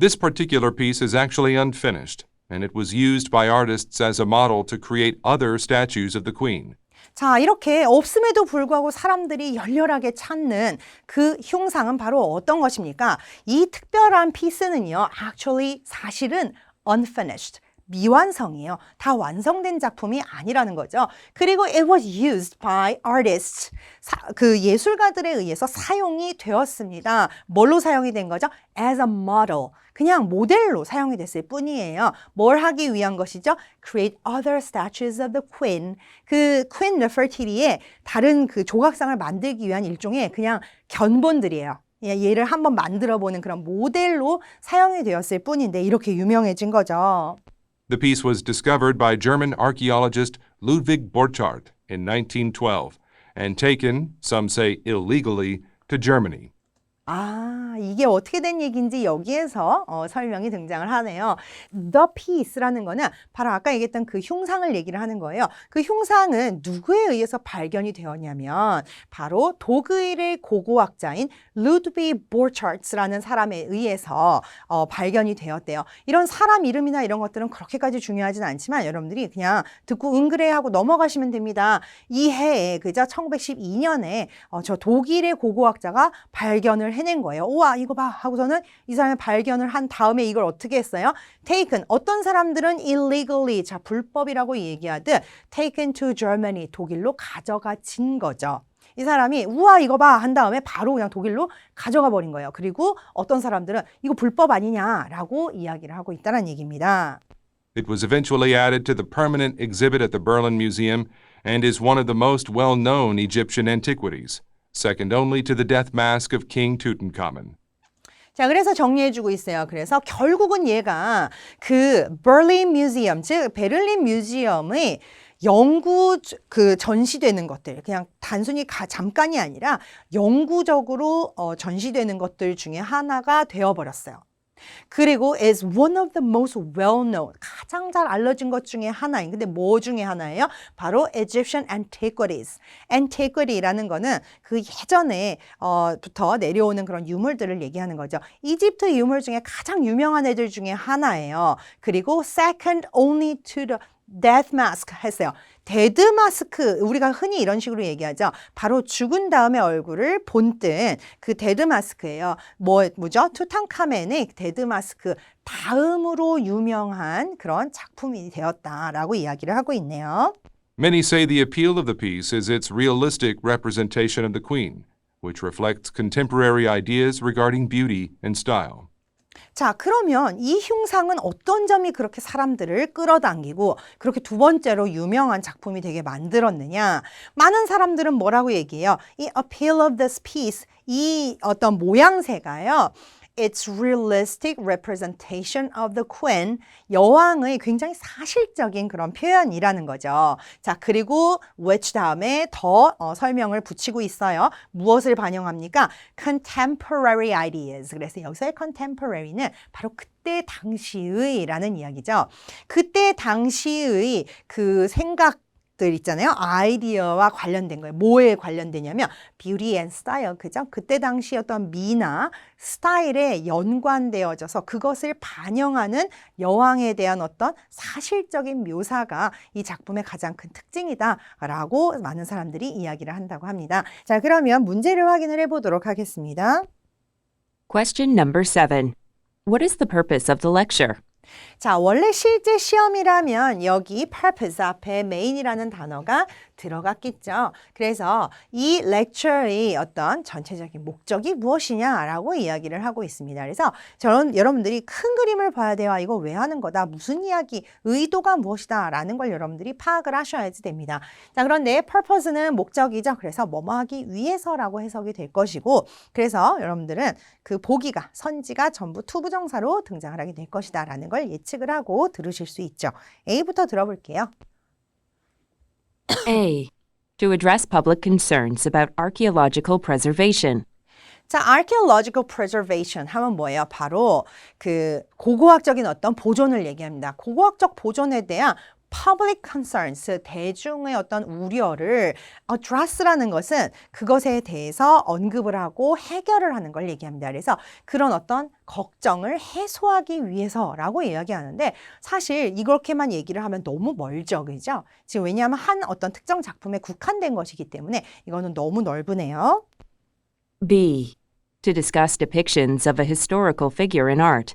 This particular piece is actually unfinished, and it was used by artists as a model to create other statues of the Queen. 자, 이렇게 없음에도 불구하고 사람들이 열렬하게 찾는 그 흉상은 바로 어떤 것입니까? 이 특별한 피스는요, actually 사실은 unfinished, 미완성이에요. 다 완성된 작품이 아니라는 거죠. 그리고 it was used by artists. 그 예술가들에 의해서 사용이 되었습니다. 뭘로 사용이 된 거죠? As a model. 그냥 모델로 사용이 됐을 뿐이에요. 뭘 하기 위한 것이죠? Create other statues of the queen. 그 Queen Nefertiti의 다른 그 조각상을 만들기 위한 일종의 그냥 견본들이에요. 얘를 한번 만들어 보는 그런 모델로 사용이 되었을 뿐인데 이렇게 유명해진 거죠. The piece was discovered by German archaeologist Ludwig Borchardt in 1912 and taken, some say illegally, to Germany. 아, 이게 어떻게 된 얘기인지 여기에서 설명이 등장을 하네요. The piece라는 거는 바로 아까 얘기했던 그 흉상을 얘기를 하는 거예요. 그 흉상은 누구에 의해서 발견이 되었냐면 바로 독일의 고고학자인 루드비그 보르차르트라는 사람에 의해서 발견이 되었대요. 이런 사람 이름이나 이런 것들은 그렇게까지 중요하진 않지만 여러분들이 그냥 듣고 응그레하고 넘어가시면 됩니다. 이 해에 그죠? 1912년에 저 독일의 고고학자가 발견을 해낸 거예요. 우와 이거 봐 하고서는 이 사람이 발견을 한 다음에 이걸 어떻게 했어요? Taken. 어떤 사람들은 illegally, 자 불법이라고 얘기하듯 taken to Germany, 독일로 가져가진 거죠. 이 사람이 우와 이거 봐 한 다음에 바로 그냥 독일로 가져가 버린 거예요. 그리고 어떤 사람들은 이거 불법 아니냐라고 이야기를 하고 있다는 얘기입니다. It was eventually added to the permanent exhibit at the Berlin Museum and is one of the most well-known Egyptian antiquities, second only to the death mask of King Tutankhamun. 자, 그래서 정리해주고 있어요. 그래서 결국은 얘가 그 Berlin Museum, 즉 베를린 뮤지엄의 영구 그 전시되는 것들, 그냥 단순히 잠깐이 아니라 영구적으로 전시되는 것들 중에 하나가 되어버렸어요. 그리고 is one of the most well-known, 가장 잘 알려진 것 중에 하나인. 근데 뭐 중에 하나예요? 바로 Egyptian antiquities. antiquity라는 거는 그 예전에 부터 내려오는 그런 유물들을 얘기하는 거죠. 이집트 유물 중에 가장 유명한 애들 중에 하나예요. 그리고 second only to the death mask 했어요. 데드 마스크, 우리가 흔히 이런 식으로 얘기하죠. 바로 죽은 다음에 얼굴을 본뜬 그 데드 마스크예요. 뭐죠? 투탕카멘의 데드 마스크 다음으로 유명한 그런 작품이 되었다라고 이야기를 하고 있네요. Many say the appeal of the piece is its realistic representation of the queen, which reflects contemporary ideas regarding beauty and style. 자, 그러면 이 흉상은 어떤 점이 그렇게 사람들을 끌어당기고 그렇게 두 번째로 유명한 작품이 되게 만들었느냐? 많은 사람들은 뭐라고 얘기해요? 이 appeal of this piece, 이 어떤 모양새가요. It's realistic representation of the queen. 여왕의 굉장히 사실적인 그런 표현이라는 거죠. 자, 그리고 which 다음에 더 설명을 붙이고 있어요. 무엇을 반영합니까? Contemporary ideas. 그래서 여기서의 contemporary는 바로 그때 당시의라는 이야기죠. 그때 당시의 그 생각 들 있잖아요. 아이디어와 관련된 거예요. 뭐에 관련되냐면 beauty and style, 그죠? 그때 당시 어떤 미나 스타일에 연관되어져서 그것을 반영하는 여왕에 대한 어떤 사실적인 묘사가 이 작품의 가장 큰 특징이다라고 많은 사람들이 이야기를 한다고 합니다. 자, 그러면 문제를 확인을 해보도록 하겠습니다. Question number 7. What is the purpose of the lecture? 자, 원래 실제 시험이라면 여기 purpose 앞에 main이라는 단어가 들어갔겠죠. 그래서 이 lecture의 어떤 전체적인 목적이 무엇이냐라고 이야기를 하고 있습니다. 그래서 여러분들이 큰 그림을 봐야 돼요. 이거 왜 하는 거다? 무슨 이야기? 의도가 무엇이다? 라는 걸 여러분들이 파악을 하셔야지 됩니다. 자, 그런데 purpose는 목적이죠. 그래서 뭐뭐 하기 위해서라고 해석이 될 것이고 그래서 여러분들은 그 보기가, 선지가 전부 투부정사로 등장을 하게 될 것이다 라는 걸 예측을 하고 들으실 수 있죠. A부터 들어볼게요. A. To address public concerns about archaeological preservation. 자, archaeological preservation 하면 뭐예요? 바로 그 고고학적인 어떤 보존을 얘기합니다. 고고학적 보존에 대한 public concerns, 대중의 어떤 우려를 address라는 것은 그것에 대해서 언급을 하고 해결을 하는 걸 얘기합니다. 그래서 그런 어떤 걱정을 해소하기 위해서라고 이야기하는데 사실 이렇게만 얘기를 하면 너무 멀죠. 그죠? 지금 왜냐하면 한 어떤 특정 작품에 국한된 것이기 때문에 이거는 너무 넓으네요. B. To discuss depictions of a historical figure in art.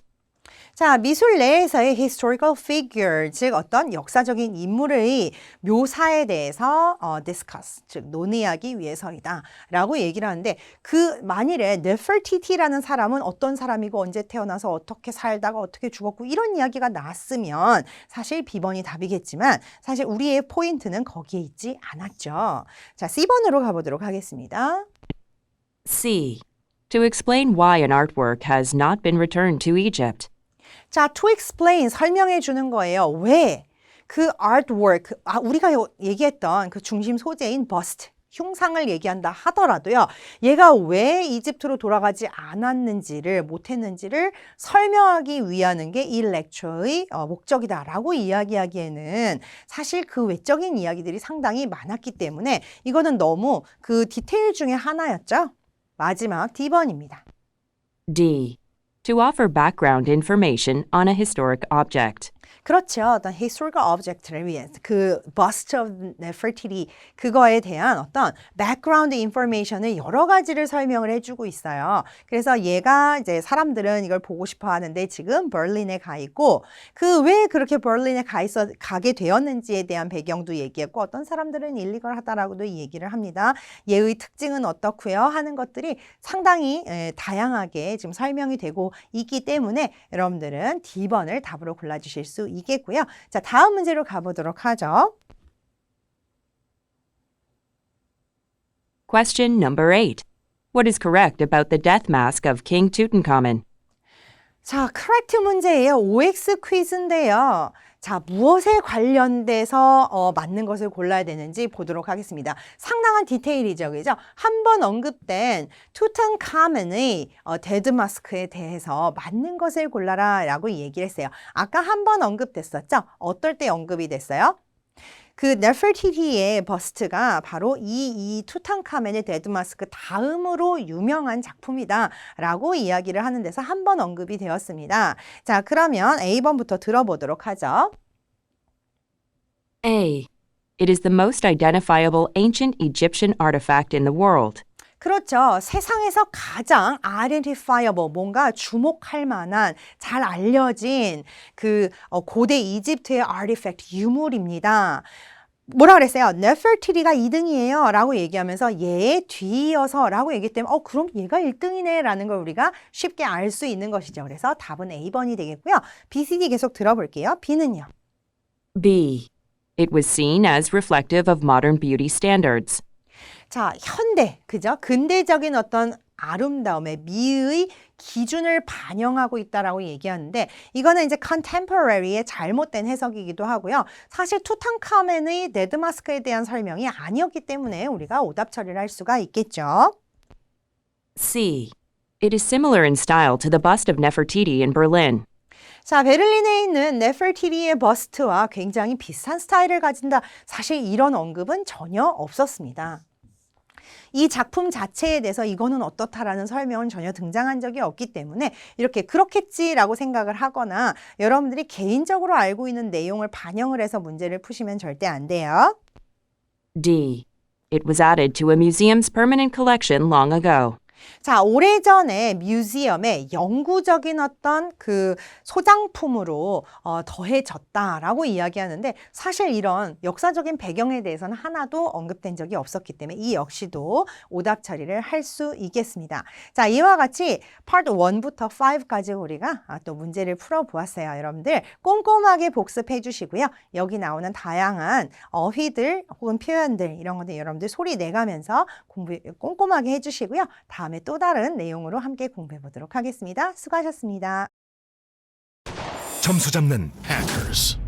자, 미술 내에서의 historical figure, 즉 어떤 역사적인 인물의 묘사에 대해서 discuss, 즉 논의하기 위해서이다 라고 얘기를 하는데 그 만일에 네퍼티티라는 사람은 어떤 사람이고 언제 태어나서 어떻게 살다가 어떻게 죽었고 이런 이야기가 나왔으면 사실 B번이 답이겠지만 사실 우리의 포인트는 거기에 있지 않았죠. 자, C번으로 가보도록 하겠습니다. C. To explain why an artwork has not been returned to Egypt. 자, to explain, 설명해 주는 거예요. 왜? 그 artwork, 우리가 얘기했던 그 중심 소재인 bust, 흉상을 얘기한다 하더라도요. 얘가 왜 이집트로 돌아가지 않았는지를, 못했는지를 설명하기 위한 게 이 렉처의 목적이다라고 이야기하기에는 사실 그 외적인 이야기들이 상당히 많았기 때문에 이거는 너무 그 디테일 중에 하나였죠. 마지막 D번입니다. D. To offer background information on a historic object. 그렇죠. 어떤 historical object를 위해 그 bust of Nefertiti 그거에 대한 어떤 background information을 여러 가지를 설명을 해주고 있어요. 그래서 얘가 이제 사람들은 이걸 보고 싶어 하는데 지금 berlin에 가 있고 그 왜 그렇게 berlin에 가게 되었는지에 대한 배경도 얘기했고 어떤 사람들은 일리걸하다라고도 얘기를 합니다. 얘의 특징은 어떻고요 하는 것들이 상당히 다양하게 지금 설명이 되고 있기 때문에 여러분들은 D번을 답으로 골라주실 수 있겠고요. 자, 다음 문제로 가보도록 하죠. Question number 8. What is correct about the death mask of King Tutankhamun? 자, correct 문제예요. OX 퀴즈인데요. 자, 무엇에 관련돼서 맞는 것을 골라야 되는지 보도록 하겠습니다. 상당한 디테일이죠. 그죠? 한 번 언급된 투탕카멘의 데드 마스크에 대해서 맞는 것을 골라라 라고 얘기를 했어요. 아까 한 번 언급됐었죠? 어떨 때 언급이 됐어요? 그 네퍼티티의 버스트가 바로 이 투탕카멘의 데드 마스크 다음으로 유명한 작품이다 라고 이야기를 하는 데서 한 번 언급이 되었습니다. 자, 그러면 A번부터 들어보도록 하죠. A. It is the most identifiable ancient Egyptian artifact in the world. 그렇죠. 세상에서 가장 identifiable, 뭔가 주목할 만한, 잘 알려진 그 고대 이집트의 artifact, 유물입니다. 뭐라 그랬어요? 네퍼티티가 2등이에요 라고 얘기하면서 얘에 뒤이어서 라고 얘기했기 때문에 그럼 얘가 1등이네 라는 걸 우리가 쉽게 알 수 있는 것이죠. 그래서 답은 A번이 되겠고요. B, C, D 계속 들어볼게요. B는요? B. It was seen as reflective of modern beauty standards. 자, 현대, 그죠? 근대적인 어떤 아름다움의 미의 기준을 반영하고 있다라고 얘기하는데 이거는 이제 contemporary의 잘못된 해석이기도 하고요. 사실 투탕카멘의 데드 마스크에 대한 설명이 아니었기 때문에 우리가 오답 처리를 할 수가 있겠죠. C. It is similar in style to the bust of Nefertiti in Berlin. 자, 베를린에 있는 네퍼티티의 버스트와 굉장히 비슷한 스타일을 가진다. 사실 이런 언급은 전혀 없었습니다. 이 작품 자체에 대해서 이거는 어떻다라는 설명은 전혀 등장한 적이 없기 때문에 이렇게 그렇겠지라고 생각을 하거나 여러분들이 개인적으로 알고 있는 내용을 반영을 해서 문제를 푸시면 절대 안 돼요. D. It was added to a museum's permanent collection long ago. 자, 오래전에 뮤지엄에 영구적인 어떤 그 소장품으로 더해졌다라고 이야기하는데 사실 이런 역사적인 배경에 대해서는 하나도 언급된 적이 없었기 때문에 이 역시도 오답 처리를 할 수 있겠습니다. 자, 이와 같이 Part 1부터 5까지 우리가 또 문제를 풀어보았어요. 여러분들 꼼꼼하게 복습해 주시고요. 여기 나오는 다양한 어휘들 혹은 표현들 이런 것들 여러분들 소리 내가면서 공부 꼼꼼하게 해주시고요. 다음에 또 다른 내용으로 함께 공부해 보도록 하겠습니다. 수고하셨습니다. 점수 잡는 Hackers.